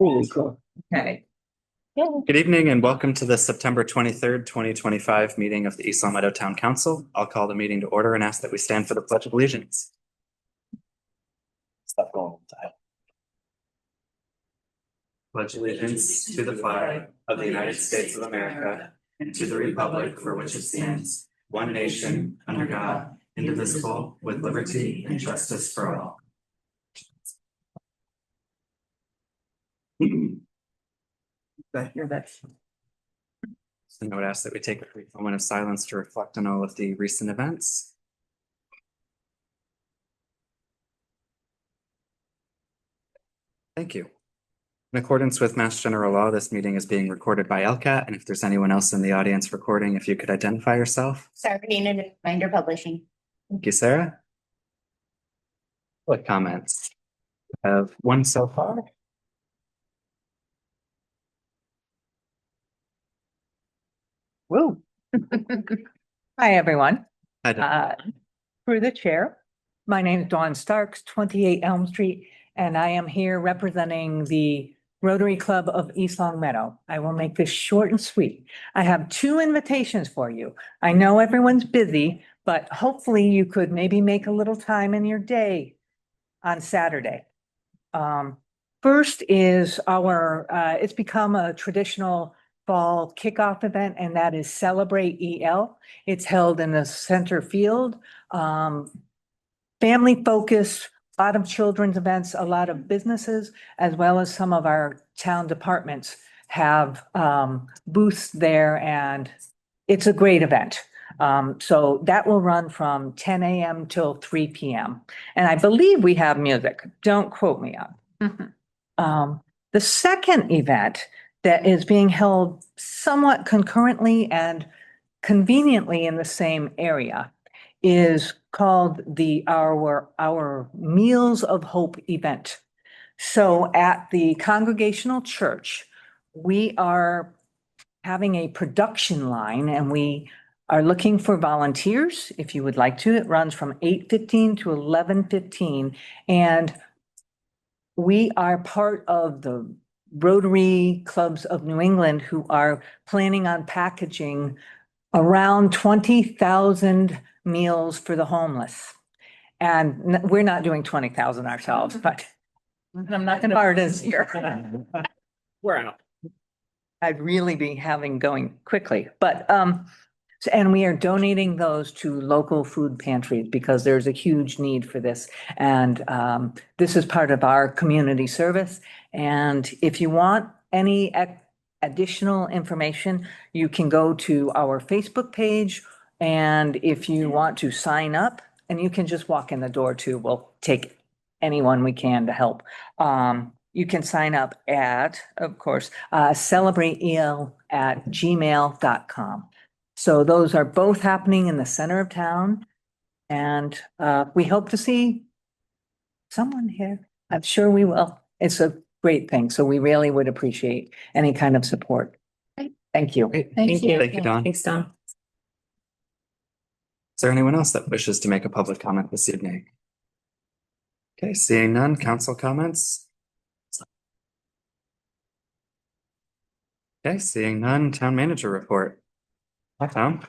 Really cool. Okay. Good evening and welcome to the September 23rd, 2025 meeting of the East Long Meadow Town Council. I'll call the meeting to order and ask that we stand for the Pledge of Allegiance. Stop going. Pledge allegiance to the flag of the United States of America and to the republic for which it stands, one nation, under God, indivisible, with liberty and justice for all. So I would ask that we take a brief moment of silence to reflect on all of the recent events. Thank you. In accordance with Mass General Law, this meeting is being recorded by LCAT, and if there's anyone else in the audience recording, if you could identify yourself. Sarah Ferdinand, Reminder Publishing. Thank you, Sarah. What comments? I have one so far. Woo. Hi, everyone. Hi, Dawn. Through the chair, my name is Dawn Starks, 28 Elm Street, and I am here representing the Rotary Club of East Long Meadow. I will make this short and sweet. I have two invitations for you. I know everyone's busy, but hopefully you could maybe make a little time in your day on Saturday. First is it's become a traditional fall kickoff event, and that is Celebrate EL. It's held in the center field. Family focused, a lot of children's events, a lot of businesses, as well as some of our town departments have booths there, and it's a great event. So that will run from 10 a.m. till 3 p.m. And I believe we have music. Don't quote me on. The second event that is being held somewhat concurrently and conveniently in the same area is called our Meals of Hope event. So at the Congregational Church, we are having a production line, and we are looking for volunteers. If you would like to, it runs from 8:15 to 11:15, and we are part of the Rotary Clubs of New England, who are planning on packaging around 20,000 meals for the homeless. And we're not doing 20,000 ourselves, but I'm not going to start this here. We're out. I'd really be having going quickly, but and we are donating those to local food pantries because there's a huge need for this. And this is part of our community service. And if you want any additional information, you can go to our Facebook page. And if you want to sign up, and you can just walk in the door too, we'll take anyone we can to help. You can sign up at, of course, celebrateel@gmail.com. So those are both happening in the center of town, and we hope to see someone here. I'm sure we will. It's a great thing, so we really would appreciate any kind of support. Thank you. Great. Thank you. Thank you, Dawn. Thanks, Dawn. Is there anyone else that wishes to make a public comment this evening? Okay, seeing none, council comments. Okay, seeing none, town manager report. Hi, Tom.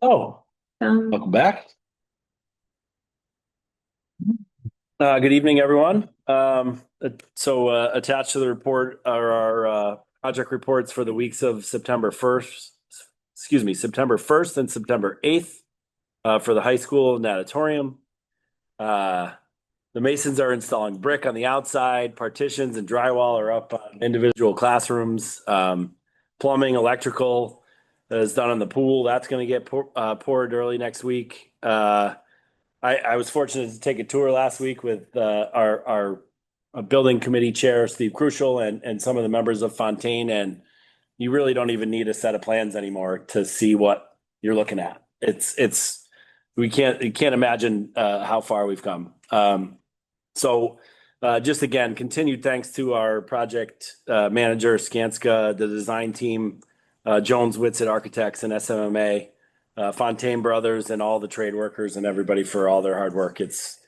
Oh, welcome back. Good evening, everyone. Attached to the report are our project reports for the weeks of September 1st and September 8th for the high school natatorium. The masons are installing brick on the outside, partitions and drywall are up on individual classrooms. Plumbing, electrical is done in the pool. That's going to get poured early next week. I was fortunate to take a tour last week with our building committee chair, Steve Crucial, and some of the members of Fontaine. And you really don't even need a set of plans anymore to see what you're looking at. You can't imagine how far we've come. Just again, continued thanks to our project manager, Skanska, the design team, Jones Whitsitt Architects and SMMA, Fontaine Brothers, and all the trade workers and everybody for all their hard work. It's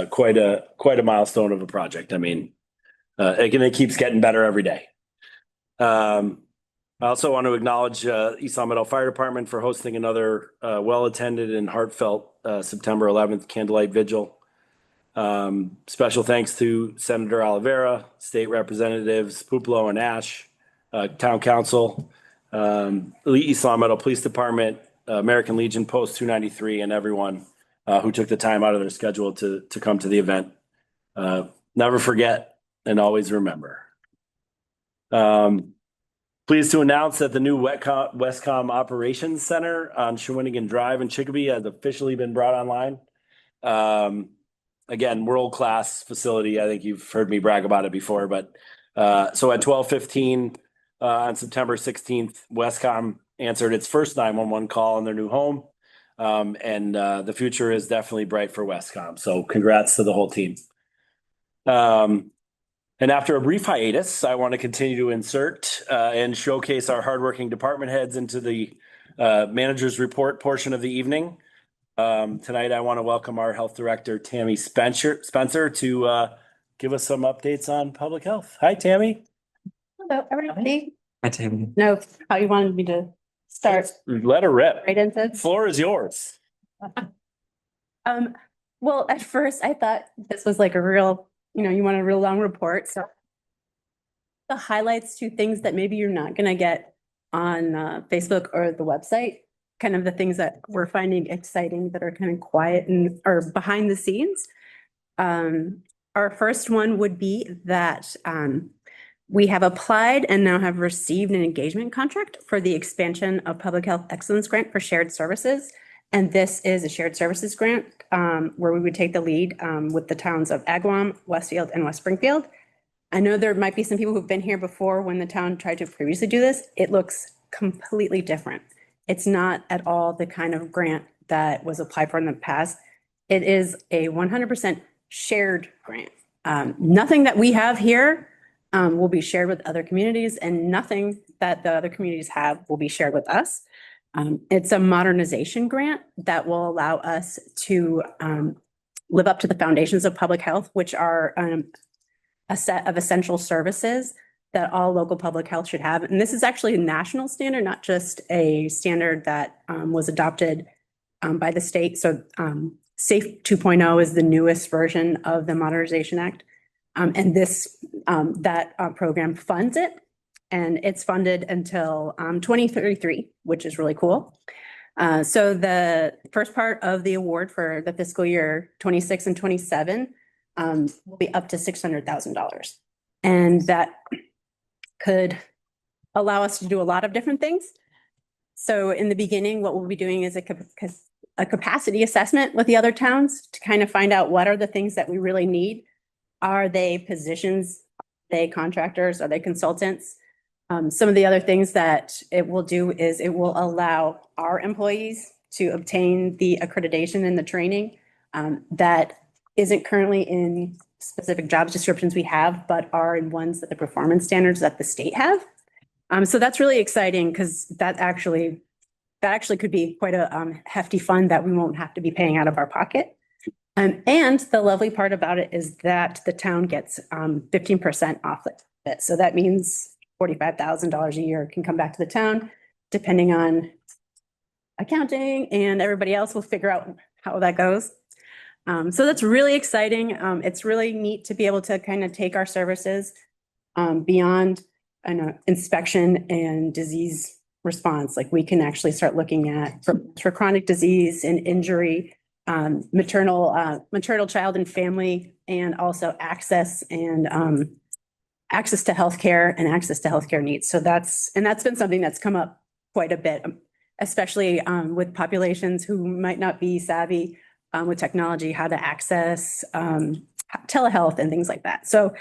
quite a milestone of a project. I mean, again, it keeps getting better every day. I also want to acknowledge East Long Meadow Fire Department for hosting another well-attended and heartfelt September 11th candlelight vigil. Special thanks to Senator Oliveira, state representatives Puplo and Ash, town council, East Long Meadow Police Department, American Legion Post 293, and everyone who took the time out of their schedule to come to the event. Never forget and always remember. Pleased to announce that the new Westcom Operations Center on Shawinigan Drive in Chicopee has officially been brought online. Again, world-class facility. I think you've heard me brag about it before, but so at 12:15 on September 16th, Westcom answered its first 911 call in their new home. And the future is definitely bright for Westcom. So congrats to the whole team. And after a brief hiatus, I want to continue to insert and showcase our hardworking department heads into the manager's report portion of the evening. Tonight, I want to welcome our health director, Tammy Spencer, to give us some updates on public health. Hi, Tammy. Hello, everybody. Hi, Tammy. No, how you wanted me to start Let her rip. right into it? Floor is yours. Well, at first I thought this was like a real, you want a real long report, so the highlights to things that maybe you're not gonna get on Facebook or the website, kind of the things that we're finding exciting that are kind of quiet and or behind the scenes. Our first one would be that we have applied and now have received an engagement contract for the expansion of Public Health Excellence Grant for shared services. And this is a shared services grant where we would take the lead with the towns of Agawam, Westfield, and West Springfield. I know there might be some people who've been here before when the town tried to previously do this. It looks completely different. It's not at all the kind of grant that was applied for in the past. It is a 100% shared grant. Nothing that we have here will be shared with other communities, and nothing that the other communities have will be shared with us. It's a modernization grant that will allow us to live up to the foundations of public health, which are a set of essential services that all local public health should have. And this is actually a national standard, not just a standard that was adopted by the state. So SAFE 2.0 is the newest version of the Modernization Act. And this program funds it. And it's funded until 2033, which is really cool. So the first part of the award for the fiscal year 26 and 27 will be up to $600,000. And that could allow us to do a lot of different things. So in the beginning, what we'll be doing is a capacity assessment with the other towns to kind of find out what are the things that we really need. Are they positions? Are they contractors? Are they consultants? Some of the other things that it will do is it will allow our employees to obtain the accreditation and the training that isn't currently in specific job descriptions we have, but are in ones that the performance standards that the state have. So that's really exciting because that actually could be quite a hefty fund that we won't have to be paying out of our pocket. And the lovely part about it is that the town gets 15% off it. So that means $45,000 a year can come back to the town, depending on accounting, and everybody else will figure out how that goes. So that's really exciting. It's really neat to be able to kind of take our services beyond inspection and disease response. Like we can actually start looking at for chronic disease and injury, maternal child and family, and also access to healthcare and access to healthcare needs. So that's been something that's come up quite a bit, especially with populations who might not be savvy with technology, how to access telehealth and things like that. So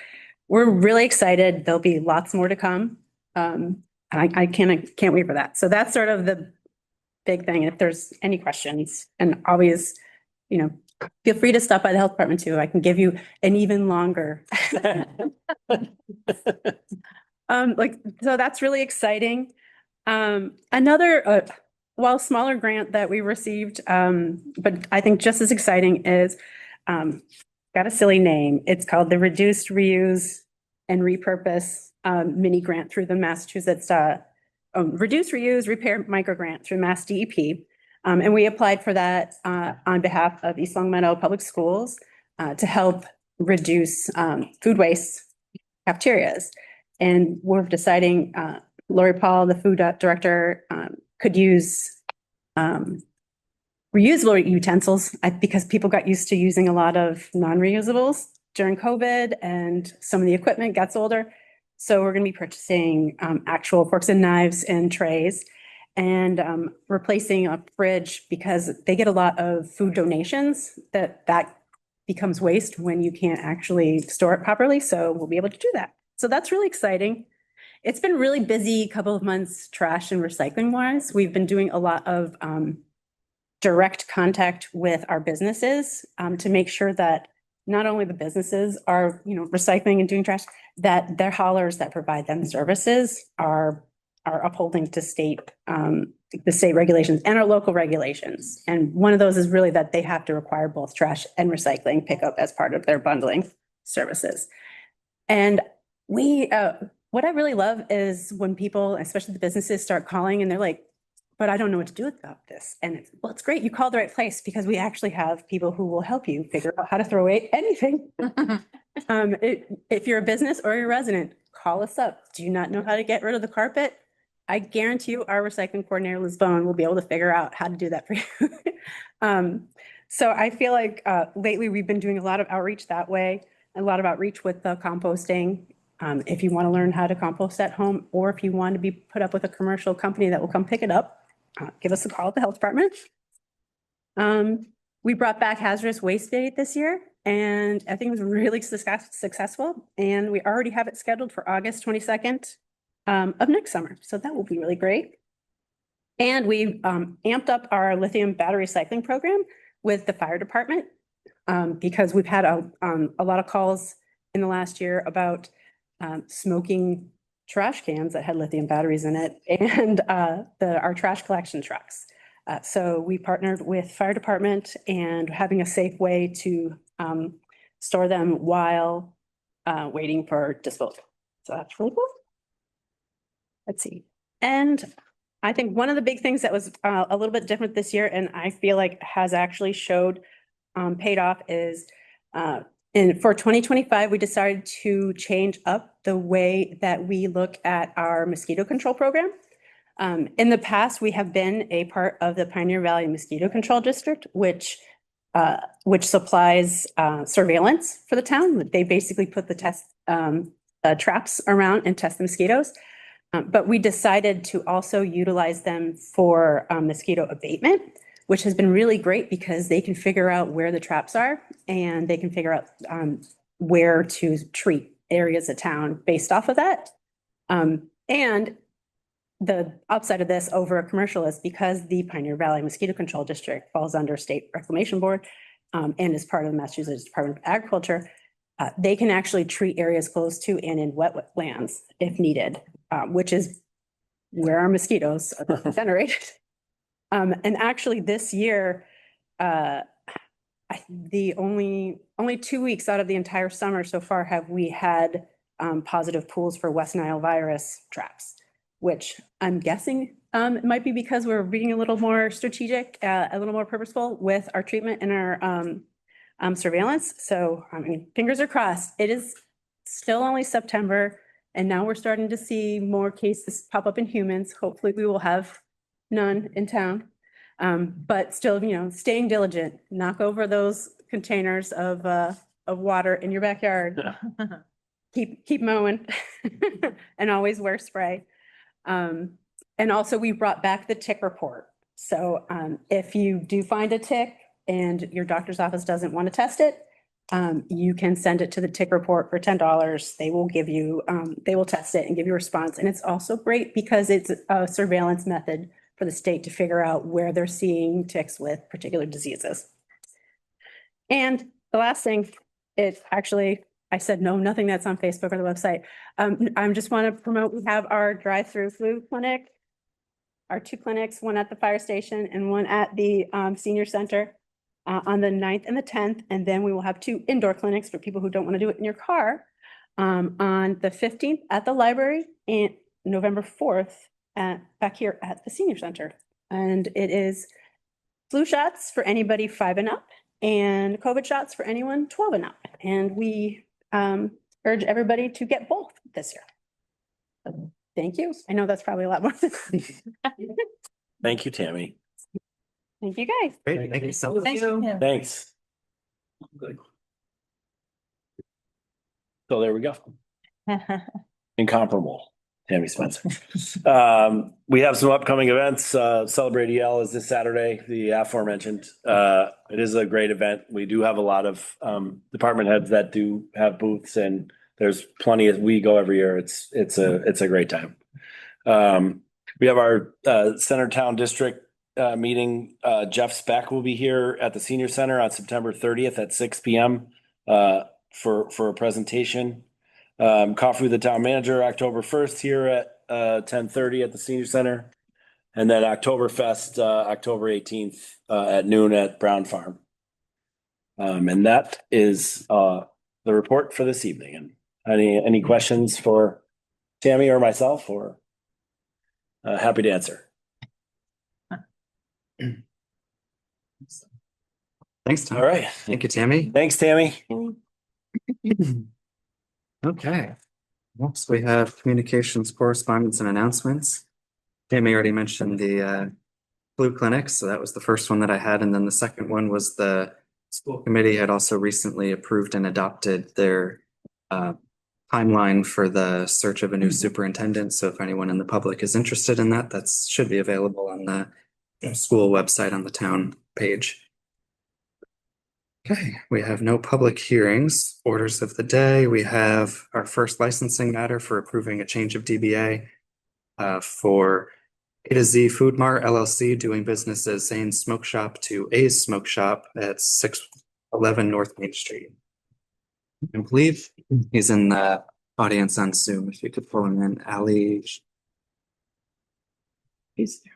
we're really excited. There'll be lots more to come. I can't wait for that. So that's sort of the big thing. If there's any questions, and always, feel free to stop by the health department too. I can give you an even longer. So that's really exciting. Another, while smaller grant that we received, but I think just as exciting is, got a silly name. It's called the Reduced Reuse and repurpose mini grant through the Massachusetts Reduce, Reuse, Repair Micro Grant through Mass DEP. And we applied for that on behalf of East Long Meadow Public Schools to help reduce food waste cafeterias. And we're deciding, Lori Paul, the food director, could use reusable utensils because people got used to using a lot of non-reusables during COVID and some of the equipment gets older. So we're going to be purchasing actual forks and knives and trays and replacing a fridge because they get a lot of food donations that becomes waste when you can't actually store it properly. So we'll be able to do that. So that's really exciting. It's been really busy couple of months, trash and recycling wise. We've been doing a lot of direct contact with our businesses to make sure that not only the businesses are, recycling and doing trash, that their haulers that provide them services are upholding to the state regulations and our local regulations. And one of those is really that they have to require both trash and recycling pickup as part of their bundling services. And what I really love is when people, especially the businesses, start calling and they're like, but I don't know what to do about this. And it's great. You called the right place because we actually have people who will help you figure out how to throw away anything. If you're a business or you're a resident, call us up. Do you not know how to get rid of the carpet? I guarantee you our recycling coordinator, Liz Bone, will be able to figure out how to do that for you. So I feel like lately we've been doing a lot of outreach that way, a lot of outreach with the composting. If you want to learn how to compost at home, or if you want to be put up with a commercial company that will come pick it up, give us a call at the health department. We brought back hazardous waste day this year, and I think it was really successful. And we already have it scheduled for August 22nd of next summer. So that will be really great. And we amped up our lithium battery recycling program with the fire department because we've had a lot of calls in the last year about smoking trash cans that had lithium batteries in it and our trash collection trucks. So we partnered with fire department and having a safe way to store them while waiting for disposal. So that's really cool. Let's see. And I think one of the big things that was a little bit different this year, and I feel like has actually paid off is for 2025, we decided to change up the way that we look at our mosquito control program. In the past, we have been a part of the Pioneer Valley Mosquito Control District, which supplies surveillance for the town. They basically put the traps around and test the mosquitoes. But we decided to also utilize them for mosquito abatement, which has been really great because they can figure out where the traps are and they can figure out where to treat areas of town based off of that. And the upside of this over a commercial is because the Pioneer Valley Mosquito Control District falls under State Reclamation Board and is part of the Massachusetts Department of Agriculture, they can actually treat areas close to and in wetlands if needed, which is where our mosquitoes are generated. And actually this year, the only 2 weeks out of the entire summer so far have we had positive pools for West Nile virus traps, which I'm guessing it might be because we're being a little more strategic, a little more purposeful with our treatment and our surveillance. So, I mean, fingers are crossed. It is still only September, and now we're starting to see more cases pop up in humans. Hopefully we will have none in town. But still, staying diligent, knock over those containers of water in your backyard. Keep mowing and always wear spray. And also we brought back the tick report. So if you do find a tick and your doctor's office doesn't want to test it, you can send it to the tick report for $10. They will give you, they will test it and give you a response. And it's also great because it's a surveillance method for the state to figure out where they're seeing ticks with particular diseases. And the last thing, I said, no, nothing that's on Facebook or the website. I just want to promote, we have our drive-through flu clinic, our 2 clinics, one at the fire station and one at the senior center on the 9th and the 10th. And then we will have 2 indoor clinics for people who don't want to do it in your car on the 15th at the library and November 4th back here at the senior center. And it is flu shots for anybody 5 and up and COVID shots for anyone 12 and up. And we urge everybody to get both this year. Thank you. I know that's probably a lot more. Thank you, Tammy. Thank you, guys. Great, thank you so much. Thank you. Thanks. So there we go. Incomparable, Tammy Spencer. We have some upcoming events. Celebrate EL is this Saturday, the aforementioned. It is a great event. We do have a lot of department heads that do have booths, and there's plenty of, we go every year. It's a great time. We have our Centertown District meeting. Jeff Speck will be here at the Senior Center on September 30th at 6 p.m. For a presentation. Coffee with the Town Manager, October 1st here at 10:30 at the Senior Center. And then Oktoberfest, October 18th at noon at Brown Farm. And that is the report for this evening. And any questions for Tammy or myself, or happy to answer. Thanks, Tom. All right. Thank you, Tammy. Thanks, Tammy. Okay. Next, we have communications, correspondence, and announcements. Tammy already mentioned the flu clinic, so that was the first one that I had, and then the second one was the school committee had also recently approved and adopted their timeline for the search of a new superintendent. So if anyone in the public is interested in that, that should be available on the school website on the town page. Okay, we have no public hearings. Orders of the day. We have our first licensing matter for approving a change of DBA for A to Z Food Mart LLC doing business as Zane's Smoke Shop to A's Smoke Shop at 611 North Main Street. I believe he's in the audience on Zoom. If you could pull him in, Ali. He's there.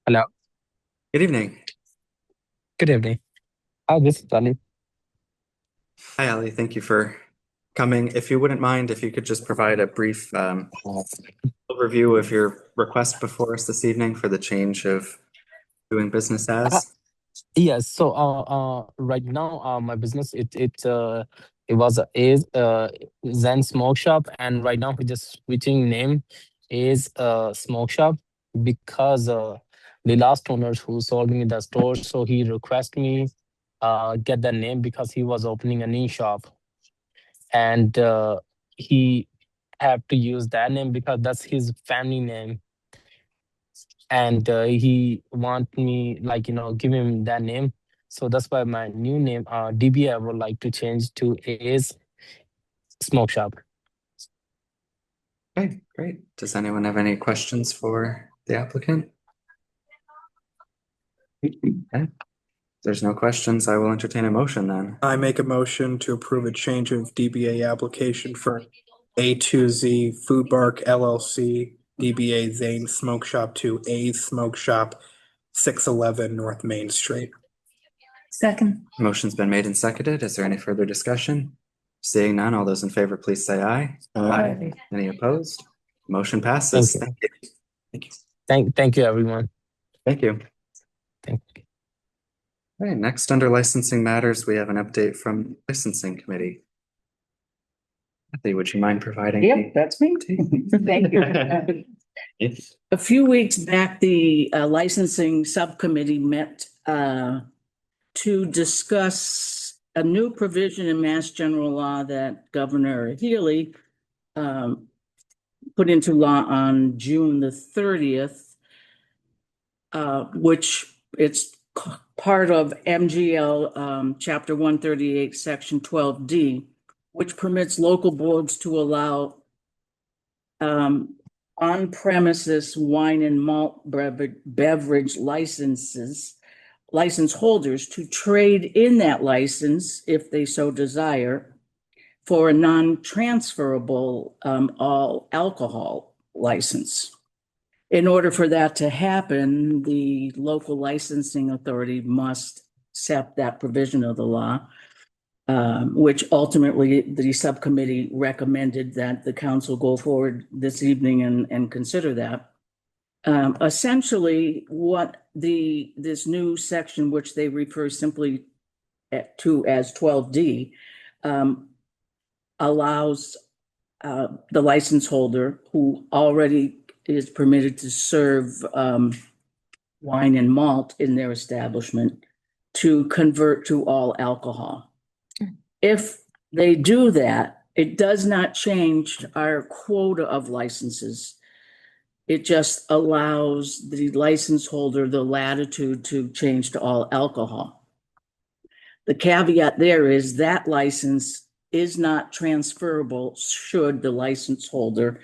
Hello. Good evening. Good evening. This is Ali. Hi, Ali. Thank you for coming. If you wouldn't mind, if you could just provide a brief overview of your request before us this evening for the change of doing business as. Yes. So right now my business it was a Zen Smoke Shop, and right now we're just switching name is Smoke Shop because the last owners who sold me the store, so he requested me get the name because he was opening a new shop, and he have to use that name because that's his family name, and he want me give him that name. So that's why my new name DBA I would like to change to A's Smoke Shop. Okay, great. Does anyone have any questions for the applicant? Okay. If there's no questions, I will entertain a motion then. I make a motion to approve a change of DBA application for A2Z Food Bark LLC, DBA Zane Smoke Shop to A's Smoke Shop, 611 North Main Street. Second. Motion's been made and seconded. Is there any further discussion? Seeing none, all those in favor, please say aye. Aye. Any opposed? Motion passes. Thank Thank you. Thank you. Thank you everyone. Thank you. Thank you. Okay, next under licensing matters, we have an update from licensing committee. Kathy, would you mind providing? Yep, that's me. Thank you. A few weeks back, the licensing subcommittee met to discuss a new provision in Mass General Law that Governor Healy put into law on June the 30th, which it's part of MGL Chapter 138, Section 12D, which permits local boards to allow on-premises wine and malt beverage license holders to trade in that license if they so desire for a non-transferable all alcohol license. In order for that to happen, the local licensing authority must accept that provision of the law, which ultimately the subcommittee recommended that the council go forward this evening and consider that. Essentially, what this new section, which they refer simply to as 12D, allows the license holder who already is permitted to serve wine and malt in their establishment to convert to all alcohol. If they do that, it does not change our quota of licenses. It just allows the license holder the latitude to change to all alcohol. The caveat there is that license is not transferable should the license holder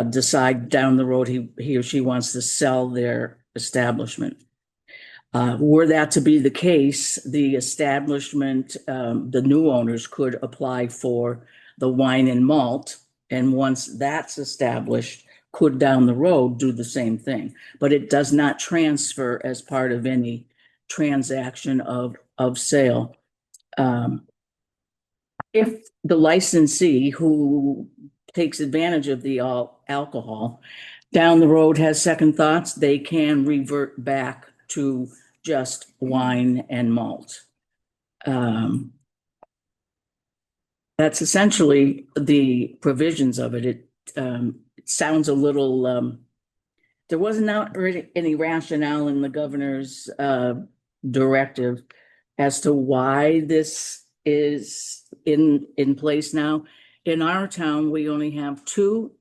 decide down the road he or she wants to sell their establishment. Were that to be the case, the establishment, the new owners could apply for the wine and malt, and once that's established, could down the road do the same thing. But it does not transfer as part of any transaction of sale. If the licensee who takes advantage of the all alcohol down the road has second thoughts, they can revert back to just wine and malt. That's essentially the provisions of it. It sounds a little, there wasn't any rationale in the governor's directive as to why this is in place now. In our town, we only have 2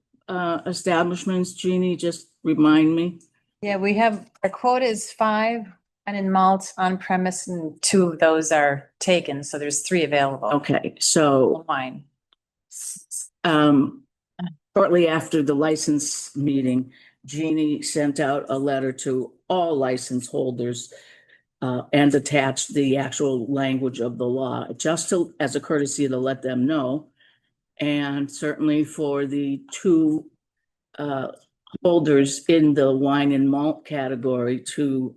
establishments. Jeannie, just remind me. Yeah, we have, our quota is 5 and in malt on premise and 2 of those are taken. So there's 3 available. Okay, so Wine. shortly after the license meeting, Jeannie sent out a letter to all license holders and attached the actual language of the law, just as a courtesy to let them know. And certainly for the 2 holders in the wine and malt category to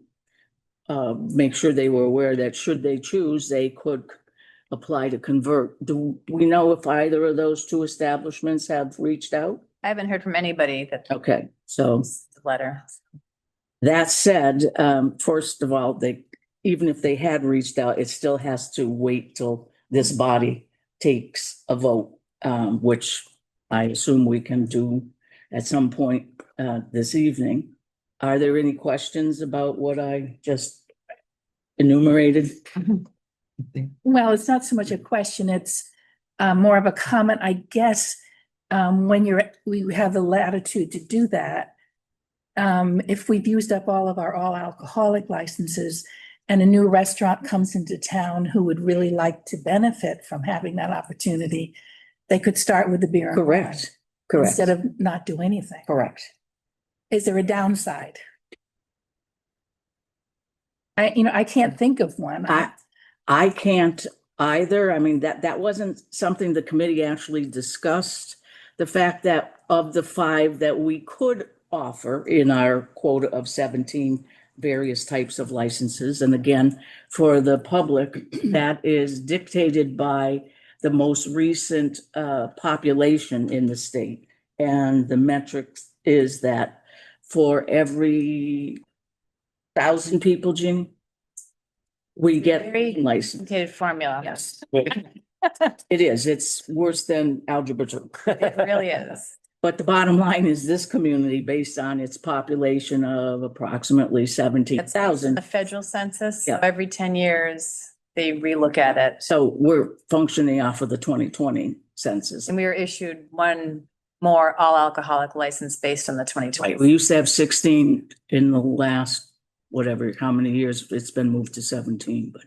make sure they were aware that should they choose, they could apply to convert. Do we know if either of those 2 establishments have reached out? I haven't heard from anybody that Okay, so the letter. that said, first of all, even if they had reached out, it still has to wait till this body takes a vote, which I assume we can do at some point this evening. Are there any questions about what I just enumerated? Well, it's not so much a question, it's more of a comment, I guess. When we have the latitude to do that. If we've used up all of our all alcoholic licenses and a new restaurant comes into town who would really like to benefit from having that opportunity, they could start with the beer and wine Correct, correct, instead of not do anything. correct. Is there a downside? I can't think of one. I can't either. I mean, that wasn't something the committee actually discussed. The fact that of the 5 that we could offer in our quota of 17 various types of licenses, and again, for the public, that is dictated by the most recent population in the state. And the metrics is that for every 1,000 people, Jeannie, we get Very a license. complicated formula. Yes. It is. It's worse than algebra 2. It really is. But the bottom line is this community, based on its population of approximately That's 17,000. the federal census. So Yeah. every 10 years, they relook at it. So we're functioning off of the 2020 census. And we were issued 1 more all alcoholic license based on the 2020. We used to have 16 in the last, whatever, how many years it's been moved to 17, but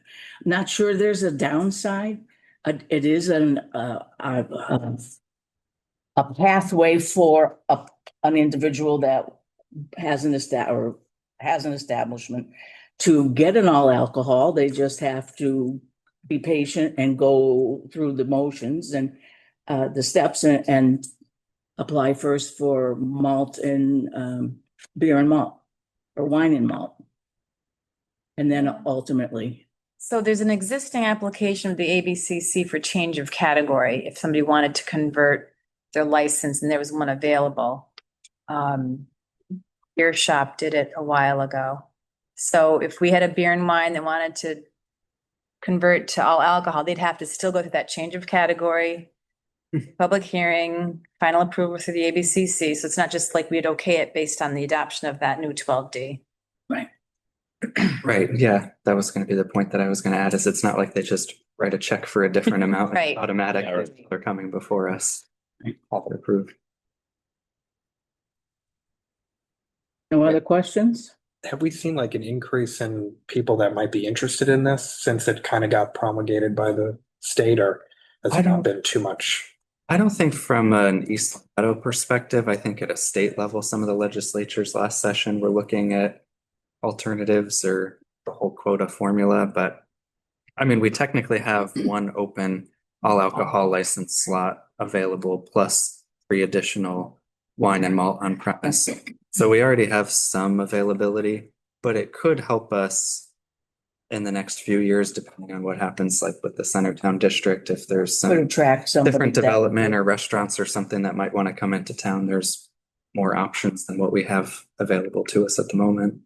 I'm not sure there's a downside. It is a pathway for an individual that has an establishment to get an all alcohol. They just have to be patient and go through the motions. And the steps and apply first for malt and beer and malt or wine and malt. And then ultimately, So there's an existing application with the ABCC for change of category, if somebody wanted to convert their license and there was one available. Beer Shop did it a while ago. So if we had a beer and wine that wanted to convert to all alcohol, they'd have to still go through that change of category, public hearing, final approval through the ABCC. So it's not just like we'd okay it based on the adoption of that new 12D. Right, yeah, that was gonna be the point that I was gonna add, is it's not like they just write a check for a different amount. Right. Automatically, they're coming before us. Have it approved. no other questions? Have we seen like an increase in people that might be interested in this since it kind of got promulgated by the state, or has I it don't- not been too much? I don't think from an East Meadow perspective, I think at a state level, some of the legislatures last session were looking at alternatives or the whole quota formula, but I mean, we technically have one open all alcohol license slot available plus 3 additional wine and malt on premise. So we already have some availability, but it could help us in the next few years, depending on what happens like with the Centertown district, if there's Could some attract somebody. different that- development or restaurants or something that might want to come into town, there's more options than what we have available to us at the moment.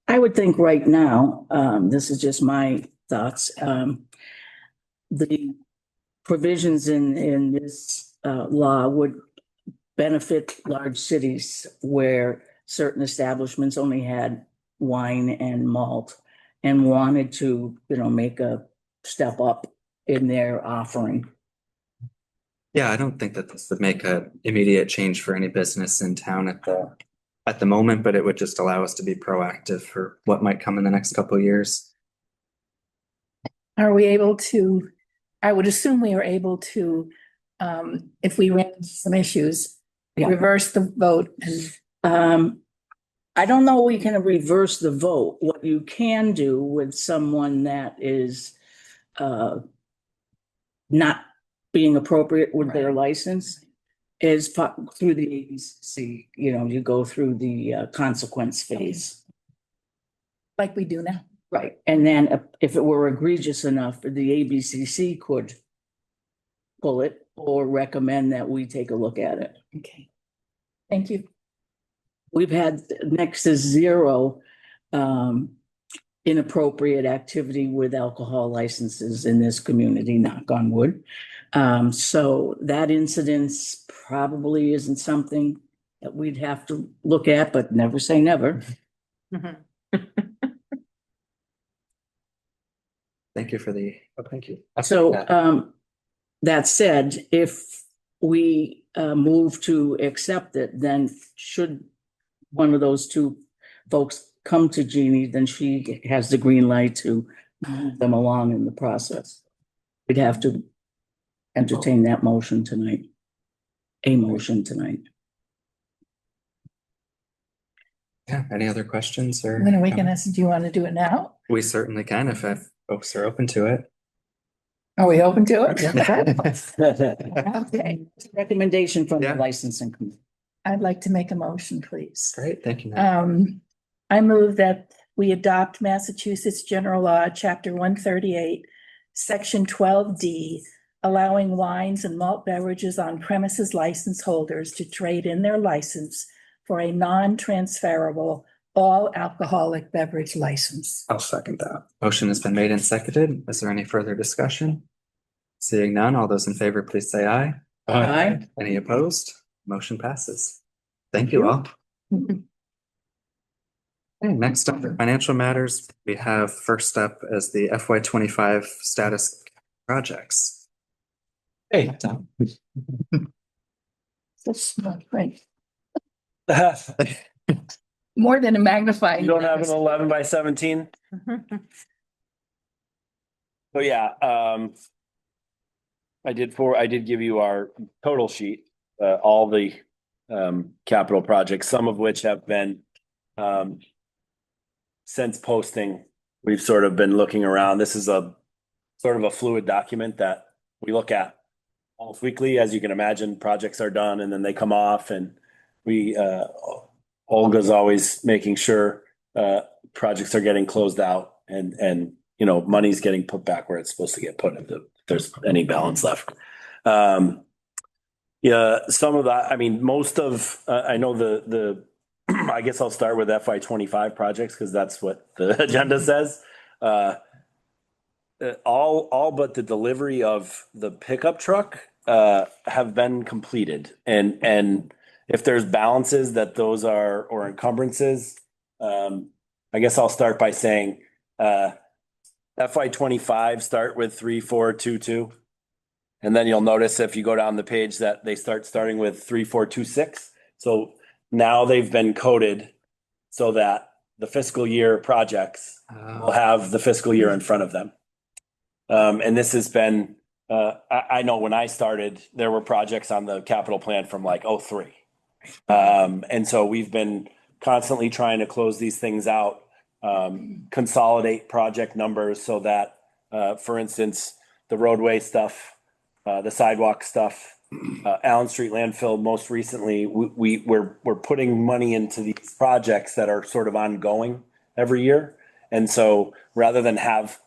I would think right now, this is just my thoughts, the provisions in this law would benefit large cities where certain establishments only had wine and malt and wanted to, make a step up in their offering. Yeah, I don't think that this would make a immediate change for any business in town at the moment, but it would just allow us to be proactive for what might come in the next couple of years. Are we able to, I would assume we are able to, if we ran into some issues, Yeah. reverse the vote and I don't know we can reverse the vote. What you can do with someone that is not being appropriate with their license is through the ABC, you go through the consequence phase. like we do now. Right, and then if it were egregious enough, the ABCC could pull it or recommend that we take a look at it. Okay. Thank you. We've had next to zero inappropriate activity with alcohol licenses in this community, knock on wood. So that incidence probably isn't something that we'd have to look at, but never say never. Thank you for the, thank you. So that said, if we move to accept it, then should one of those two folks come to Jeannie, then she has the green light to move them along in the process. We'd have to entertain that motion tonight. A motion tonight. Yeah, any other questions or? When are we gonna, do you want to do it now? We certainly can if folks are open to it. Are we open to it? Okay, Recommendation from the Yeah. licensing committee. I'd like to make a motion, please. Great, thank you. Matt. I move that we adopt Massachusetts General Law, Chapter 138, Section 12D, allowing wines and malt beverages on premises license holders to trade in their license for a non-transferable all alcoholic beverage license. I'll second that. Motion has been made and seconded. Is there any further discussion? Seeing none, all those in favor, please say aye. Aye. Any opposed? Motion passes. Thank you all. Okay, next up, for financial matters, we have first up as the FY25 status projects. Hey. That's not right. More than a magnifying. You don't have an glass. 11 by 17? So yeah, I did give you our total sheet, all the capital projects, some of which have been since posting, we've sort of been looking around. This is a sort of a fluid document that we look at almost weekly. As you can imagine, projects are done and then they come off, and we, Olga's always making sure, projects are getting closed out and, you know, money's getting put back where it's supposed to get put if there's any balance left. Yeah, some of that, I mean, most of, I know I guess I'll start with FY 25 projects because that's what the agenda says. All but the delivery of the pickup truck have been completed. And if there's balances that those are, or encumbrances, I guess I'll start by saying FY 25 start with 3422. And then you'll notice if you go down the page that they starting with 3426. So now they've been coded so that the fiscal year projects will have the fiscal year in front of them. And this has been, I know when I started, there were projects on the capital plan from like 03. And so we've been constantly trying to close these things out, consolidate project numbers so that, for instance, the roadway stuff, the sidewalk stuff, Allen Street landfill, most recently, we're putting money into these projects that are sort of ongoing every year. And so rather than have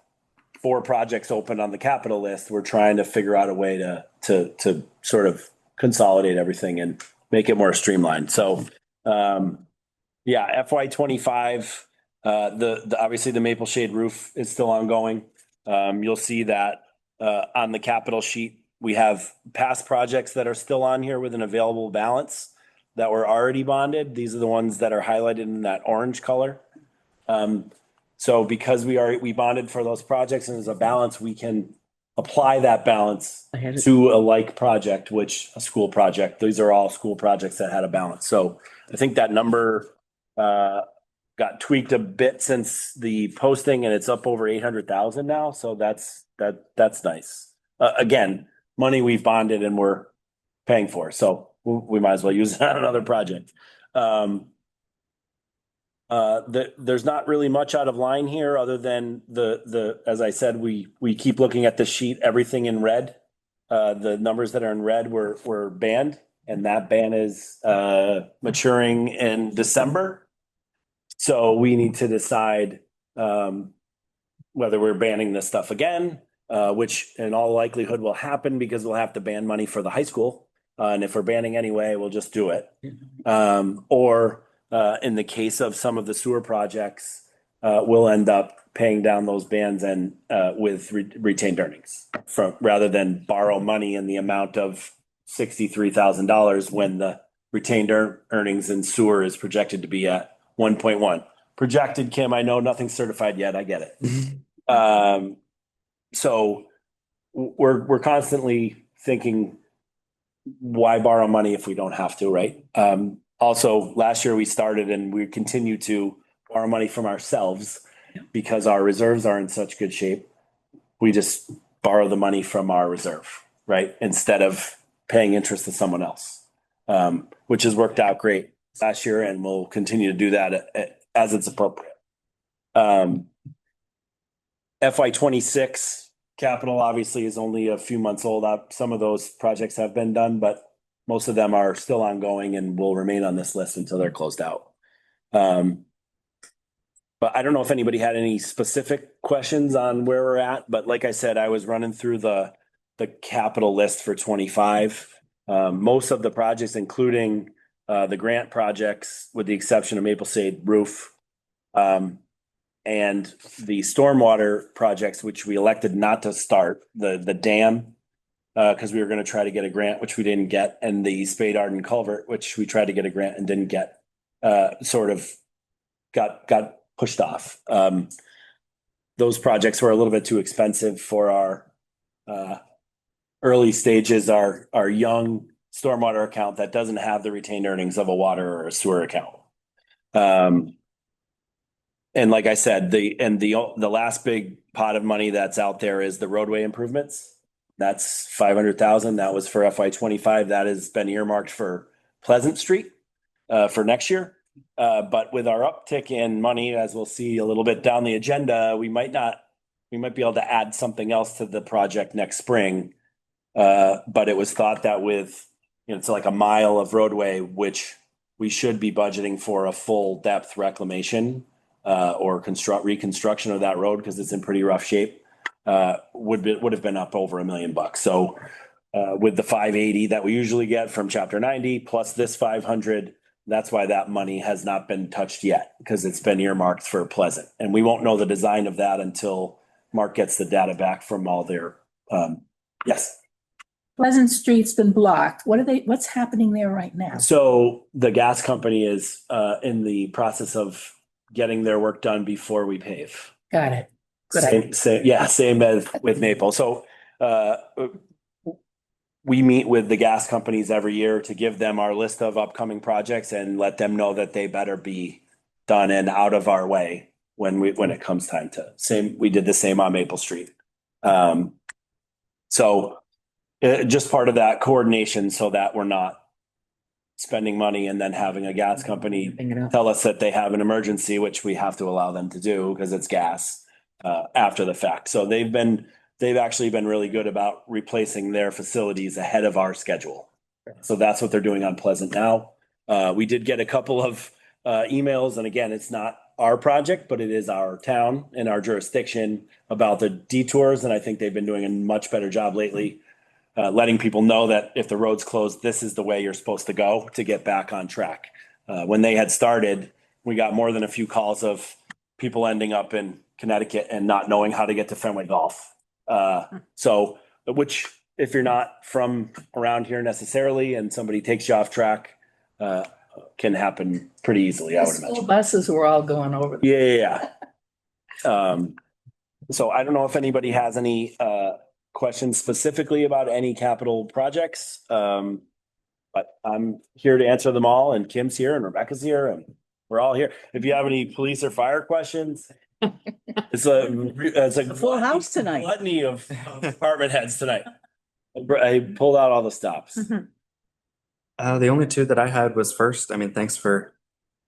4 projects open on the capital list, we're trying to figure out a way to sort of consolidate everything and make it more streamlined. So, yeah, FY 25, obviously the Maple Shade roof is still ongoing. You'll see that on the capital sheet, we have past projects that are still on here with an available balance that were already bonded. These are the ones that are highlighted in that orange color. So because we bonded for those projects and there's a balance, we can apply that balance to a like project, which a school project. These are all school projects that had a balance. So I think that number got tweaked a bit since the posting, and it's up over 800,000 now. So that's nice. Again, money we've bonded and we're paying for, so we might as well use it on another project. There's not really much out of line here other than as I said, we keep looking at the sheet, everything in red. The numbers that are in red were banned, and that ban is maturing in December. So we need to decide whether we're banning this stuff again, which in all likelihood will happen because we'll have to ban money for the high school. And if we're banning anyway, we'll just do it. Or in the case of some of the sewer projects, we'll end up paying down those bans and with retained earnings rather than borrow money in the amount of $63,000 when the retained earnings in sewer is projected to be at 1.1. Projected, Kim, I know nothing's certified yet. I get it. So we're constantly thinking, why borrow money if we don't have to, right? Also, last year we started and we continue to borrow money from ourselves because our reserves are in such good shape. We just borrow the money from our reserve, right? Instead of paying interest to someone else, which has worked out great last year, and we'll continue to do that as it's appropriate. FY 26 capital obviously is only a few months old. Some of those projects have been done, but most of them are still ongoing and will remain on this list until they're closed out. But I don't know if anybody had any specific questions on where we're at, but like I said, I was running through the capital list for 25. Most of the projects, including the grant projects, with the exception of Maple Shade roof, and the stormwater projects, which we elected not to start, the dam, because we were going to try to get a grant, which we didn't get, and the Spade Arden culvert, which we tried to get a grant and didn't get, sort of got pushed off. Those projects were a little bit too expensive for our early stages, our young stormwater account that doesn't have the retained earnings of a water or a sewer account. And like I said, the last big pot of money that's out there is the roadway improvements. That's 500,000. That was for FY 25. That has been earmarked for Pleasant Street for next year. But with our uptick in money, as we'll see a little bit down the agenda, we might be able to add something else to the project next spring But it was thought that with, it's like a mile of roadway, which we should be budgeting for a full depth reclamation or reconstruction of that road because it's in pretty rough shape. Would have been up over $1 million. So with the 580 that we usually get from Chapter 90 plus this 500, that's why that money has not been touched yet, because it's been earmarked for Pleasant. And we won't know the design of that until Mark gets the data back from all their, yes. Pleasant Street's been blocked. What's happening there right now? So the gas company is in the process of getting their work done before we pave. Got it. Good idea. Same as with Maple. So we meet with the gas companies every year to give them our list of upcoming projects and let them know that they better be done and out of our way when it comes time to. We did the same on Maple Street. So just part of that coordination so that we're not spending money and then having a gas company tell us that they have an emergency, which we have to allow them to do because it's gas after the fact. So they've actually been really good about replacing their facilities ahead of our schedule. So that's what they're doing on Pleasant now. We did get a couple of emails, and again, it's not our project, but it is our town and our jurisdiction about the detours. And I think they've been doing a much better job lately, letting people know that if the road's closed, this is the way you're supposed to go to get back on track. When they had started, we got more than a few calls of people ending up in Connecticut and not knowing how to get to Fenway Golf. So, which if you're not from around here necessarily and somebody takes you off track, can happen pretty easily, I would imagine. School buses were all going over. Yeah. So I don't know if anybody has any questions specifically about any capital projects. But I'm here to answer them all, and Kim's here and Rebecca's here and we're all here. If you have any police or fire questions, it's a Full house tonight. gluttony of department heads tonight. I pulled out all the stops. The only two that I had was first, thanks for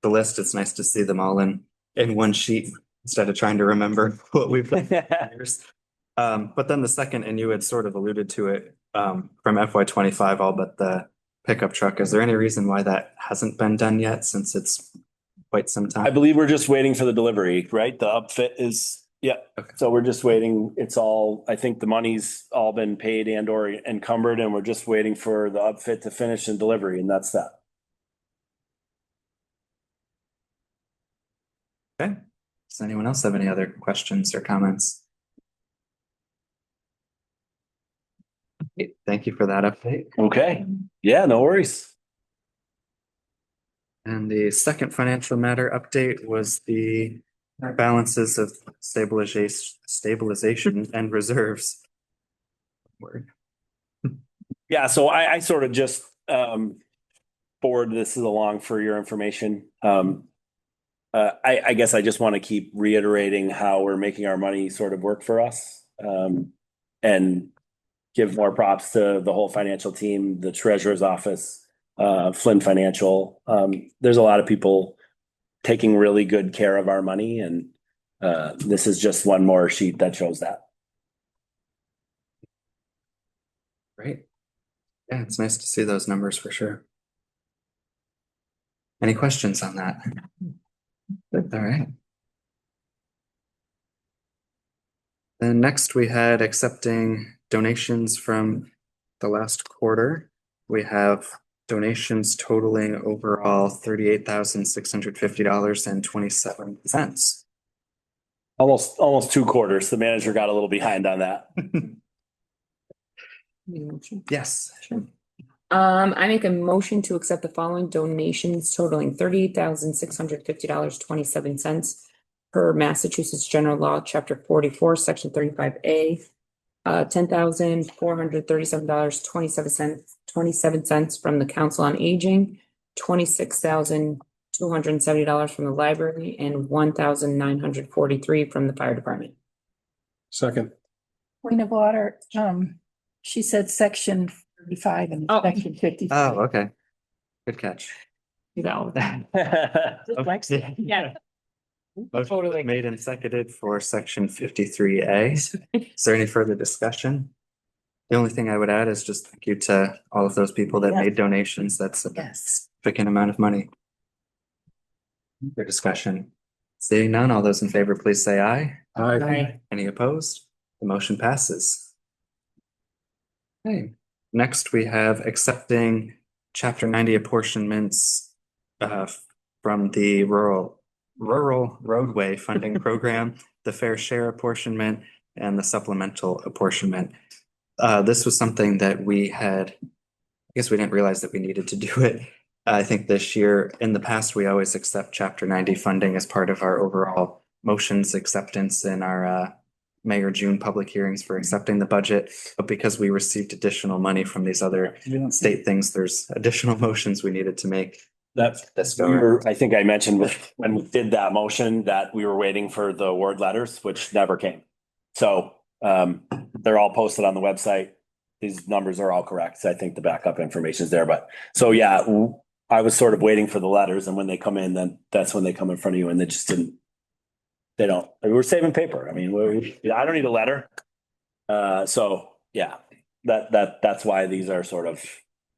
the list. It's nice to see them all in one sheet instead of trying to remember what we've done for years. But then the second, and you had sort of alluded to it, from FY25, all but the pickup truck. Is there any reason why that hasn't been done yet, since it's quite some time? I believe we're just waiting for the delivery, right? The upfit is, yeah. Okay. So we're just waiting. It's all, I think the money's all been paid and or encumbered, and we're just waiting for the upfit to finish and delivery, and that's that. Okay. Does anyone else have any other questions or comments? Okay, thank you for that update. Okay. Yeah, no worries. And the second financial matter update was the balances of stabilization and reserves. Word. Yeah, so I sort of just forward this along for your information. I guess I just want to keep reiterating how we're making our money sort of work for us, and give more props to the whole financial team, the treasurer's office, Flynn Financial. There's a lot of people taking really good care of our money, and this is just one more sheet that shows that. Great. Yeah, it's nice to see those numbers for sure. Any questions on that? All right. Then next we had accepting donations from the last quarter. We have donations totaling overall $38,650.27. Almost 2 quarters. The manager got a little behind on that. Yes. I make a motion to accept the following donations totaling $38,650.27 per Massachusetts General Law, Chapter 44, Section 35A. $10,437.27 from the Council on Aging, $26,270 from the library, and $1,943 from the fire department. Second. Point of order, she said section 35 and Oh. section 55. Oh, okay. Good catch. No. Yeah. Motion made and seconded for section 53A. Is there any further discussion? The only thing I would add is just thank you to all of those people that Yes. made donations. That's a Yes. significant amount of money. For discussion. Seeing none, all those in favor, please say aye. Aye. Any opposed? The motion passes. Okay, next we have accepting chapter 90 apportionments from the rural roadway funding program, the fair share apportionment and the supplemental apportionment. This was something that I guess we didn't realize that we needed to do it. I think this year, in the past, we always accept chapter 90 funding as part of our overall motions acceptance in our May or June public hearings for accepting the budget. But because we received additional money from these other state things, there's additional motions we needed to make. I think I mentioned when we did that motion that we were waiting for the word letters, which never came. So they're all posted on the website. These numbers are all correct. So I think the backup information is there. But so yeah, I was sort of waiting for the letters, and when they come in, then that's when they come in front of you, and they just didn't. They don't. We're saving paper. I mean, I don't need a letter. So yeah, that's why these are sort of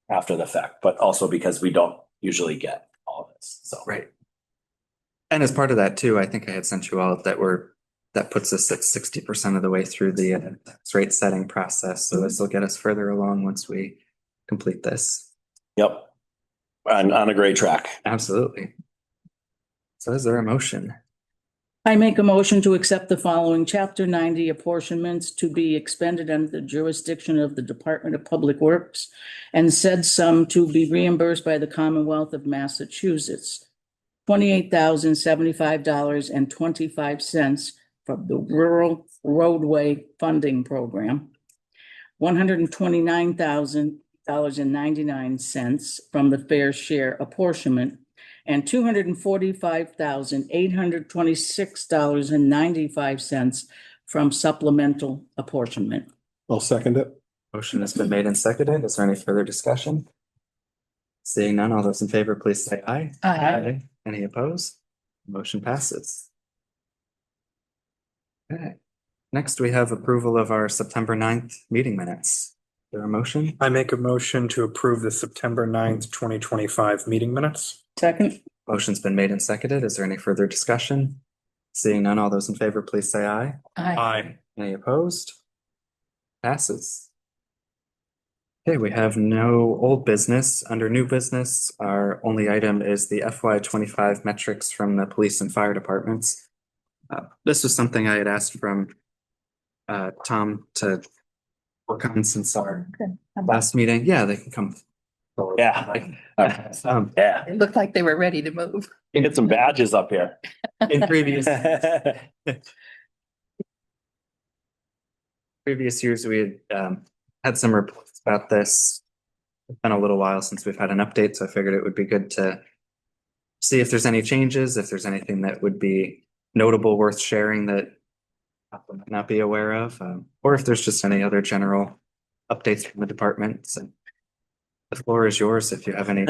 after the fact, but also because we don't usually get all of this. So Right. And as part of that too, I think I had sent you all that puts us at 60% of the way through the tax rate setting process. So this will get us further along once we complete this. Yep. On a great track. Absolutely. So is there a motion? I make a motion to accept the following chapter 90 apportionments to be expended under the jurisdiction of the Department of Public Works and said sum to be reimbursed by the Commonwealth of Massachusetts. $28,075.25 from the Rural Roadway Funding Program. $129,000.99 from the Fair Share Apportionment, and $245,826.95 from Supplemental Apportionment. I'll second it. Motion has been made and seconded. Is there any further discussion? Seeing none, all those in favor, please say aye. Aye. Any opposed? Motion passes. Okay. Next, we have approval of our September 9th meeting minutes. Is there a motion? I make a motion to approve the September 9th, 2025 meeting minutes. Second. Motion's been made and seconded. Is there any further discussion? Seeing none, all those in favor, please say aye. Aye. Any opposed? Passes. Okay, we have no old business. Under new business, our only item is the FY25 metrics from the police and fire departments. This was something I had asked from Tom to work on since our last meeting. Yeah, they can come forward. Yeah. Yeah. It looked like they were ready to move. Get some badges up here. In previous years, we had some reports about this. It's been a little while since we've had an update, so I figured it would be good to see if there's any changes, if there's anything that would be notable, worth sharing that I might not be aware of, or if there's just any other general updates from the department. So the floor is yours if you have any.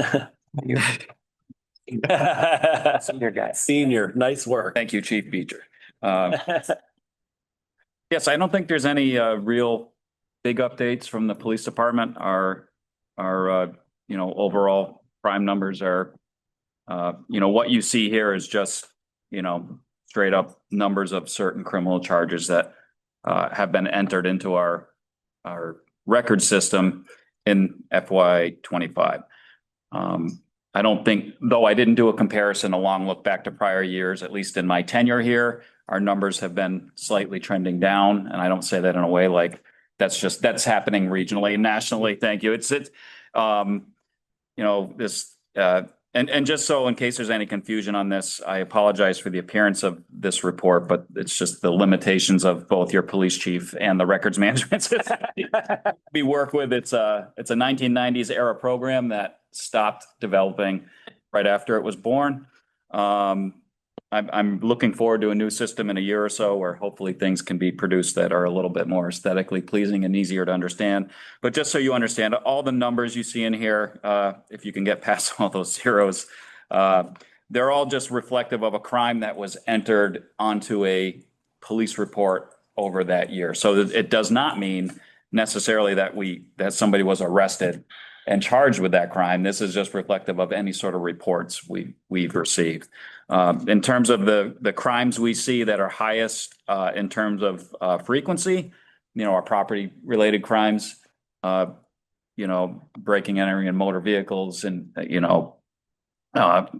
Senior guy. Senior, nice work. Thank you, Chief Beecher. Yes, I don't think there's any real big updates from the police department. Our overall crime numbers are, what you see here is just, straight up numbers of certain criminal charges that have been entered into our record system in FY25. I don't think, though I didn't do a comparison, a long look back to prior years, at least in my tenure here, our numbers have been slightly trending down. And I don't say that in a way like that's happening regionally and nationally. Thank you. And just so in case there's any confusion on this, I apologize for the appearance of this report, but it's just the limitations of both your police chief and the records management system we work with. It's a 1990s era program that stopped developing right after it was born. I'm looking forward to a new system in a year or so where hopefully things can be produced that are a little bit more aesthetically pleasing and easier to understand. But just so you understand, all the numbers you see in here, if you can get past all those zeros, they're all just reflective of a crime that was entered onto a police report over that year. So it does not mean necessarily that somebody was arrested and charged with that crime. This is just reflective of any sort of reports we've received. In terms of the crimes we see that are highest in terms of frequency, our property related crimes, breaking, entering in motor vehicles and,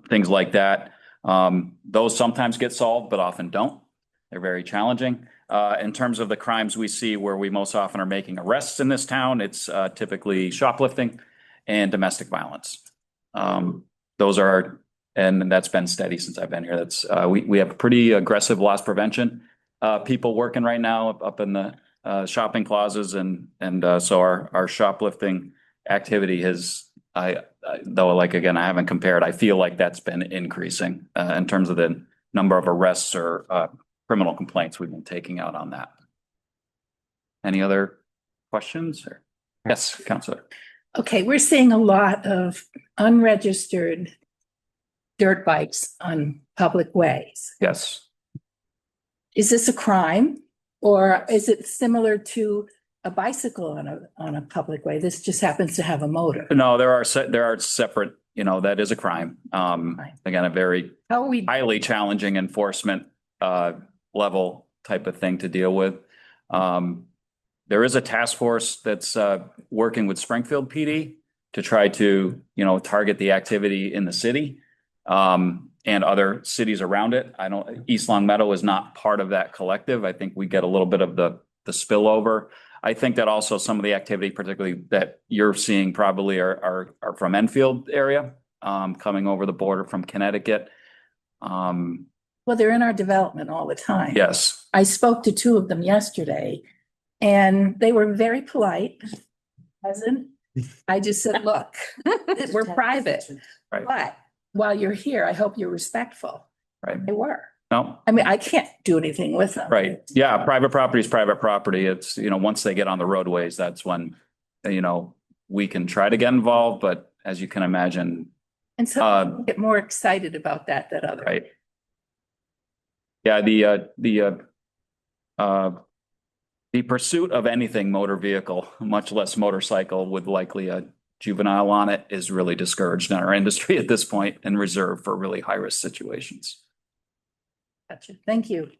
things like that. Those sometimes get solved, but often don't. They're very challenging. In terms of the crimes we see where we most often are making arrests in this town, it's typically shoplifting and domestic violence. And that's been steady since I've been here. That's we have pretty aggressive loss prevention people working right now up in the shopping plazas, and so our shoplifting activity has, though, like, again, I haven't compared, I feel like that's been increasing in terms of the number of arrests or criminal complaints we've been taking out on that. Any other questions? Yes, Counselor. Okay, we're seeing a lot of unregistered dirt bikes on public ways. Yes. Is this a crime, or is it similar to a bicycle on a public way? This just happens to have a motor. No, there are separate, that is a crime. Again, a very highly challenging enforcement level type of thing to deal with. There is a task force that's working with Springfield PD to try to, target the activity in the city and other cities around it. East Long Meadow is not part of that collective. I think we get a little bit of the spillover. I think that also some of the activity, particularly that you're seeing, probably are from Enfield area, coming over the border from Connecticut. Well, they're in our development all the time. Yes. I spoke to two of them yesterday, and they were very polite. I just said, look, we're private, Right. but while you're here, I hope you're respectful. Right. They were. No. I mean, I can't do anything with them. Right. Yeah. Private property is private property. It's, once they get on the roadways, that's when, we can try to get involved. But as you can imagine. And so I get more excited about that than others. Right. Yeah. The pursuit of anything motor vehicle, much less motorcycle, with likely a juvenile on it, is really discouraged in our industry at this point and reserved for really high risk situations. Gotcha. Thank you.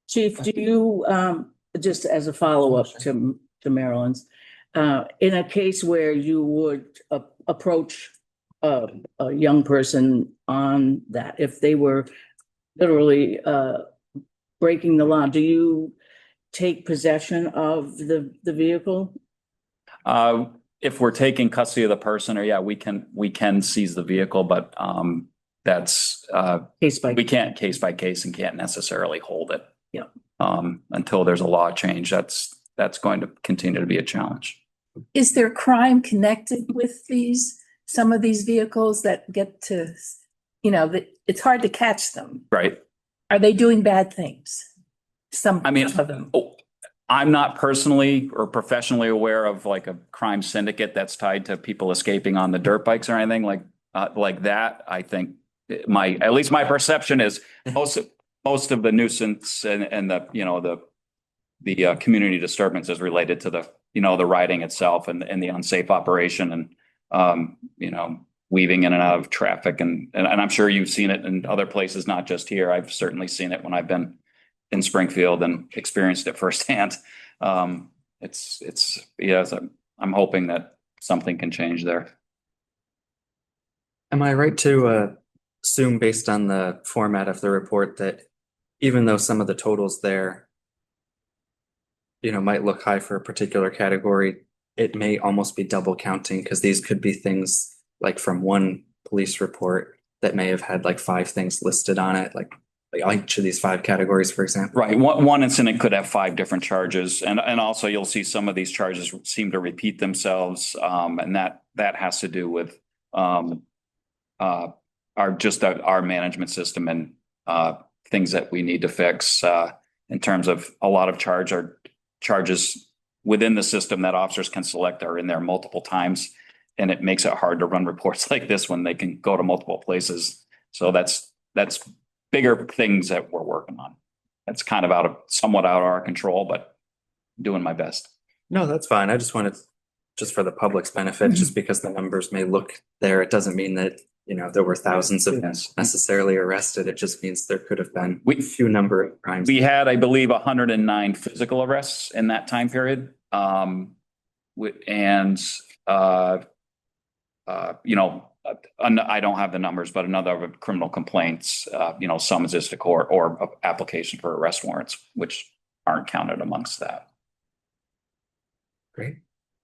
Chief, do you, just as a follow-up to Marilyn's, in a case where you would approach a young person on that, if they were literally breaking the law, do you take possession of the vehicle? If we're taking custody of the person, or we can seize the vehicle, but that's we can't case by case and can't necessarily hold it. Yeah. Until there's a law change, that's going to continue to be a challenge. Is there crime connected with some of these vehicles that get to, that it's hard to catch them? Right. Are they doing bad things? Some of them. I'm not personally or professionally aware of like a crime syndicate that's tied to people escaping on the dirt bikes or anything like that. I think at least my perception is most of the nuisance and the community disturbance is related to the riding itself and the unsafe operation and weaving in and out of traffic and I'm sure you've seen it in other places, not just here. I've certainly seen it when I've been in Springfield and experienced it firsthand. I'm hoping that something can change there. Am I right to assume, based on the format of the report, that even though some of the totals there, might look high for a particular category, it may almost be double counting, because these could be things like from one police report that may have had like 5 things listed on it, like each of these 5 categories, for example. Right. One incident could have 5 different charges. And also you'll see some of these charges seem to repeat themselves. And that has to do with our management system and things that we need to fix in terms of a lot of charges within the system that officers can select are in there multiple times. And it makes it hard to run reports like this when they can go to multiple places. So that's bigger things that we're working on. That's kind of somewhat out of our control, but doing my best. No, that's fine. I just wanted, just for the public's benefit, just because the numbers may look there, it doesn't mean that, there were thousands of necessarily arrested. It just means there could have been a few number of crimes. We had, I believe, 109 physical arrests in that time period. And I don't have the numbers, but another criminal complaints, summonses to court or application for arrest warrants, which aren't counted amongst that. Great.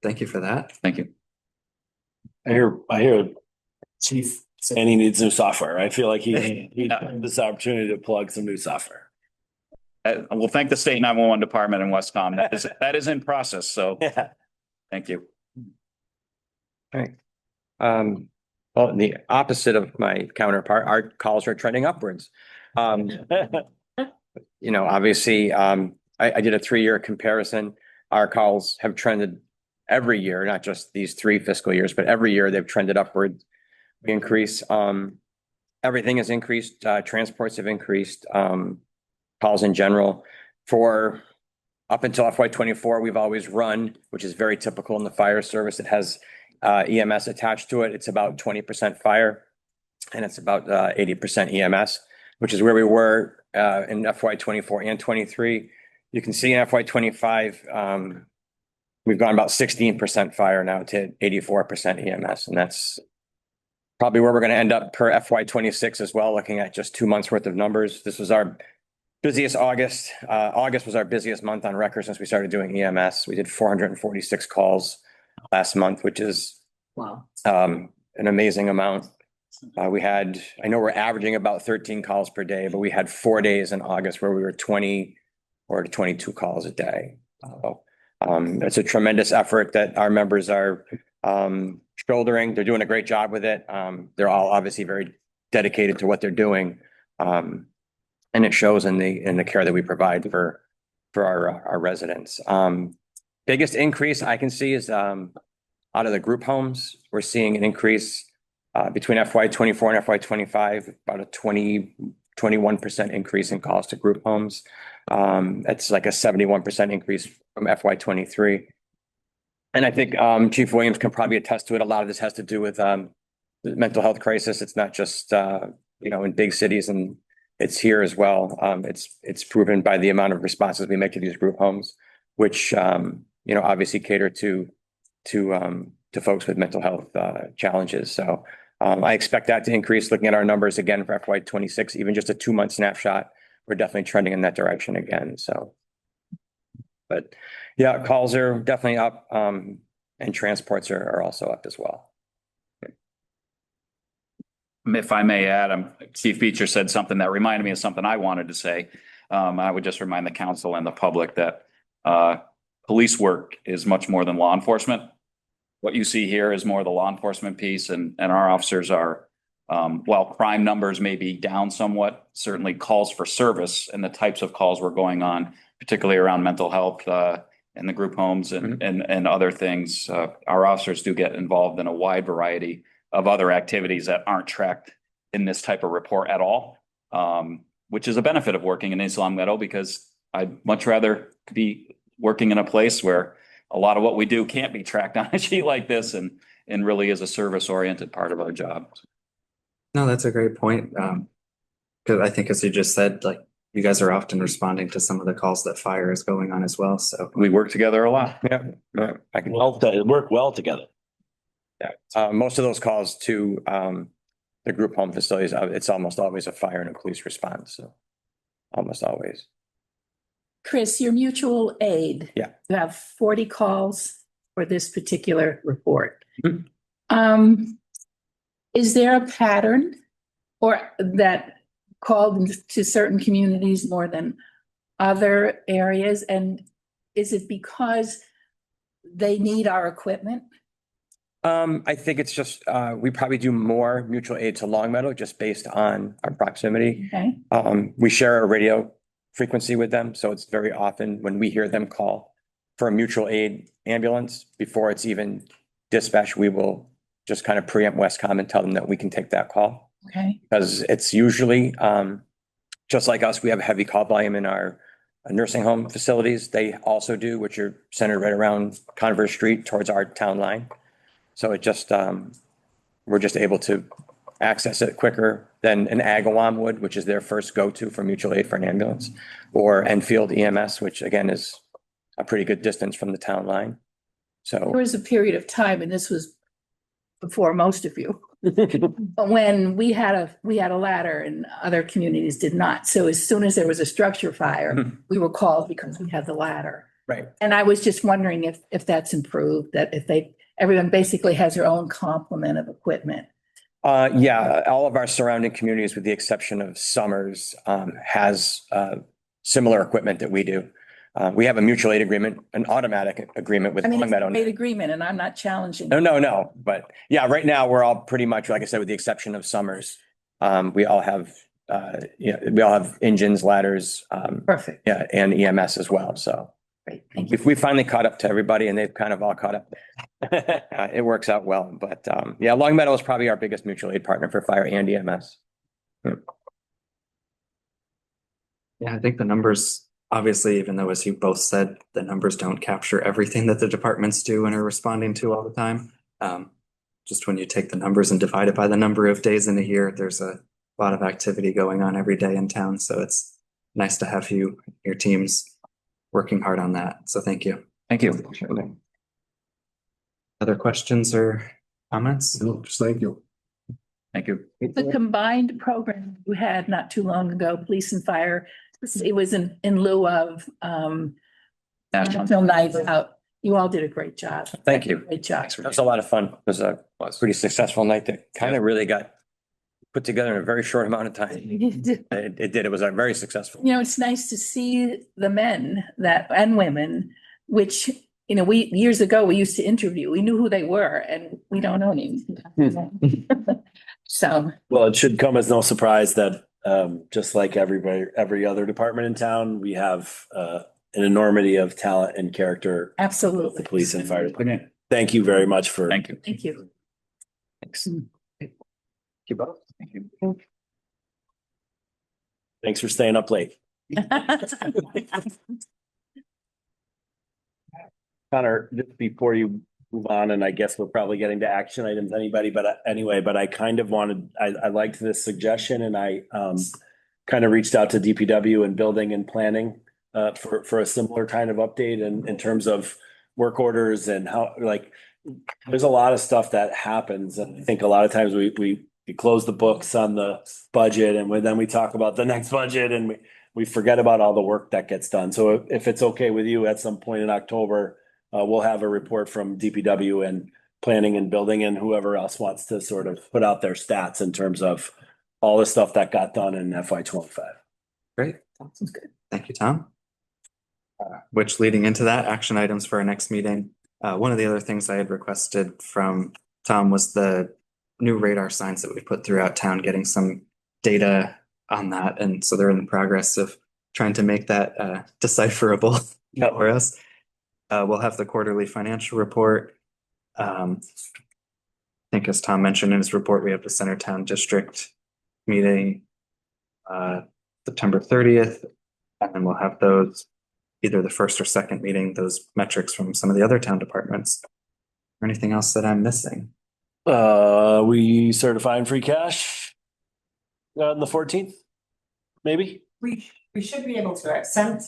Thank you for that. Thank you. I hear Chief saying he needs new software. I feel like he had this opportunity to plug some new software. We'll thank the state 911 department in Westcom. That is in process. So Yeah. thank you. Right. Well, the opposite of my counterpart, our calls are trending upwards. Obviously, I did a 3-year comparison. Our calls have trended every year, not just these 3 fiscal years, but every year they've trended upward. We increase, everything has increased, transports have increased, calls in general. For up until FY24, we've always run, which is very typical in the fire service. It has EMS attached to it. It's about 20% fire and it's about 80% EMS, which is where we were in FY24 and 23. You can see in FY25, we've gone about 16% fire now to 84% EMS, and that's probably where we're going to end up per FY26 as well, looking at just 2 months worth of numbers. This was our busiest August. August was our busiest month on record since we started doing EMS. We did 446 calls last month, which is an amazing amount. I know we're averaging about 13 calls per day, but we had 4 days in August where we were 20 or 22 calls a day. It's a tremendous effort that our members are shouldering. They're doing a great job with it. They're all obviously very dedicated to what they're doing. And it shows in the care that we provide for our residents. Biggest increase I can see is out of the group homes. We're seeing an increase between FY24 and FY25, about a 21% increase in calls to group homes. That's like a 71% increase from FY23. And I think Chief Williams can probably attest to it. A lot of this has to do with the mental health crisis. It's not just in big cities, and it's here as well. It's proven by the amount of responses we make to these group homes, which obviously cater to folks with mental health challenges. So I expect that to increase. Looking at our numbers again for FY26, even just a 2-month snapshot, we're definitely trending in that direction again. So, but yeah, calls are definitely up, and transports are also up as well. If I may add, Chief Beecher said something that reminded me of something I wanted to say. I would just remind the council and the public that police work is much more than law enforcement. What you see here is more the law enforcement piece, and our officers are, while crime numbers may be down somewhat, certainly calls for service and the types of calls we're going on, particularly around mental health in the group homes and other things. Our officers do get involved in a wide variety of other activities that aren't tracked in this type of report at all, which is a benefit of working in East Long Meadow, because I'd much rather be working in a place where a lot of what we do can't be tracked on a sheet like this and really is a service-oriented part of our job. No, that's a great point. Because I think, as you just said, like, you guys are often responding to some of the calls that fire is going on as well. So we work together a lot. Yeah, I can work well together. Yeah, most of those calls to the group home facilities, it's almost always a fire and a police response. So almost always. Chris, your mutual aid. Yeah. You have 40 calls for this particular report. Is there a pattern or that called to certain communities more than other areas? And is it because they need our equipment? I think it's just, we probably do more mutual aid to Long Meadow just based on our proximity. Okay. We share a radio frequency with them. So it's very often when we hear them call for a mutual aid ambulance, before it's even dispatched, we will just kind of preempt Westcom and tell them that we can take that call. Okay. Because it's usually, just like us, we have heavy call volume in our nursing home facilities, they also do, which are centered right around Converse Street towards our town line. So it just, we're just able to access it quicker than an Agawam would, which is their first go-to for mutual aid for an ambulance, or Enfield EMS, which again is a pretty good distance from the town line. There So, was a period of time, and this was before most of you, but when we had a ladder and other communities did not. So as soon as there was a structure fire, Mhm. we were called because we had the ladder. right. And I was just wondering if that's improved, that if everyone basically has their own complement of equipment. Yeah, all of our surrounding communities, with the exception of Summers, has similar equipment that we do. We have a mutual aid agreement, an automatic agreement with I mean, Long it's a Meadow. great agreement, and I'm not challenging. No. But yeah, right now, we're all pretty much, like I said, with the exception of Summers. We all have, we all have engines, ladders, Perfect. yeah, and EMS as well. So Great. Thank you. we finally caught up to everybody and they've kind of all caught up. It works out well, but yeah, Long Meadow is probably our biggest mutual aid partner for fire and EMS. Yeah, I think the numbers, obviously, even though, as you both said, the numbers don't capture everything that the departments do and are responding to all the time. Just when you take the numbers and divide it by the number of days in a year, there's a lot of activity going on every day in town. So it's nice to have your teams working hard on that. So thank you. Thank you. Other questions or comments? No, just thank you. Thank you. The combined program you had not too long ago, police and fire, it was in lieu of National Night Out. You all did a great job. Thank you. Great job. That was a lot of fun. It was a pretty successful night that kind of really got put together in a very short amount of time. It did. It was a very successful. You know, it's nice to see the men and women, which, we years ago, we used to interview. We knew who they were and we don't know them. So, Well, it should come as no surprise that just like every other department in town, we have an enormity of talent and character. absolutely. The police and fire department. Thank you very much for. Thank you. Thank you. Thanks. Thank you both. Thank you. Thanks for staying up late. Connor, just before you move on, and I guess we're probably getting to action items, but I kind of I liked this suggestion and I kind of reached out to DPW and building and planning for a similar kind of update in terms of work orders and how, there's a lot of stuff that happens. And I think a lot of times we close the books on the budget and then we talk about the next budget and we forget about all the work that gets done. So if it's okay with you, at some point in October, we'll have a report from DPW and planning and building and whoever else wants to sort of put out their stats in terms of all the stuff that got done in FY25. Great. Sounds good. Thank you, Tom. Which leading into that, action items for our next meeting. One of the other things I had requested from Tom was the new radar signs that we put throughout town, getting some data on that. And so they're in the progress of trying to make that decipherable for us. We'll have the quarterly financial report. I think as Tom mentioned in his report, we have the Centertown District meeting September 30th. And then we'll have those either the first or second meeting, those metrics from some of the other town departments. Or anything else that I'm missing? We certifying free cash on the 14th, maybe? We should be able to. I've sent,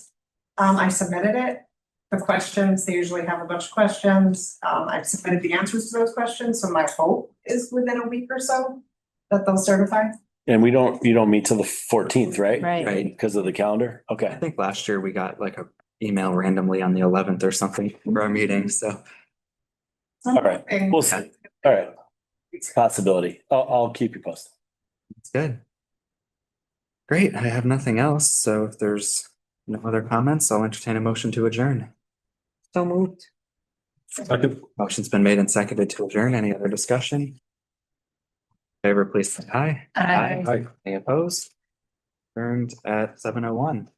I submitted it. The questions, they usually have a bunch of questions. I've submitted the answers to those questions, so my hope is within a week or so that they'll certify. And you don't meet till the 14th, right? Right. Because of the calendar? I Okay. think last year we got like a email randomly on the 11th or something for our meeting, so. All right. We'll see. All right. It's a possibility. I'll keep you posted. It's good. Great, I have nothing else, so if there's no other comments, I'll entertain a motion to adjourn. So moved. Motion's been made and seconded to adjourn. Any other discussion? Favor, please say aye. Aye. Any opposed? Adjourned at 7:01.